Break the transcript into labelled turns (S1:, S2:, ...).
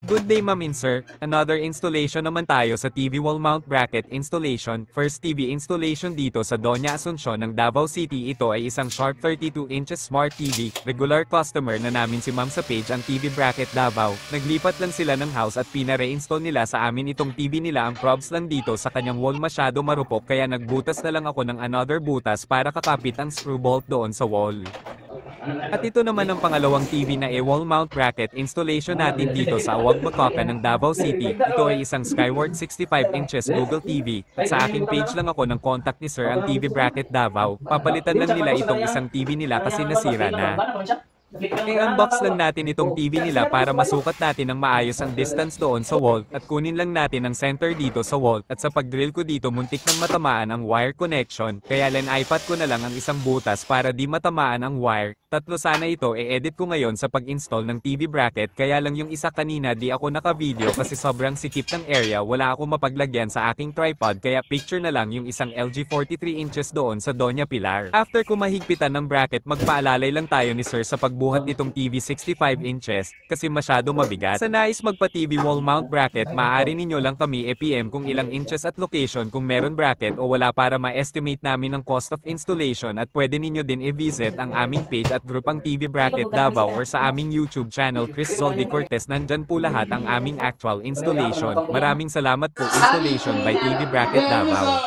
S1: Good day ma'am and sir, another installation naman tayo sa TV wall mount bracket installation, first TV installation dito sa Doña Asuncion ng Davao City. Ito ay isang Sharp 32 inches Smart TV, regular customer na namin si ma'am sa page ang TV bracket Davao. Naglipat lang sila ng house at pina-reinstall nila sa amin itong TV nila. Ang probs lang dito sa kanyang wall masyado marupok kaya nagbutas na lang ako ng another butas para kakapit ang screw bolt doon sa wall. At ito naman ang pangalawang TV na wall mount bracket installation natin dito sa Awag Macaca ng Davao City. Ito ay isang Skyward 65 inches Google TV. At sa aking page lang ako ng contact ni sir ang TV bracket Davao. Papalitan lang nila itong isang TV nila kasi nasira na. I-unbox lang natin itong TV nila para masukat natin ng maayos ang distance doon sa wall at kunin lang natin ang center dito sa wall. At sa pag-drill ko dito muntik nang matamaan ang wire connection kaya iPad ko na lang ang isang butas para di matamaan ang wire. Tatlo sana ito e-edit ko ngayon sa pag-install ng TV bracket kaya lang yung isa kanina di ako naka-video kasi sobrang sikip ng area, wala ako mapaglagyan sa aking tripod kaya picture na lang yung isang LG 43 inches doon sa Doña Pilar. After ko mahigpitan ng bracket, magpaalalay lang tayo ni sir sa pagbuhat nitong TV 65 inches kasi masyado mabigat. Sa nais magpa-TV wall mount bracket, maaari ninyo lang kami e-PM kung ilang inches at location kung meron bracket o wala para ma-estimate namin ang cost of installation at pwede ninyo din i-visit ang aming page at group ang TV bracket Davao or sa aming YouTube channel Chris Zoldi Cortez. Nandyan po lahat ang aming actual installation. Maraming salamat po. Installation by TV bracket Davao.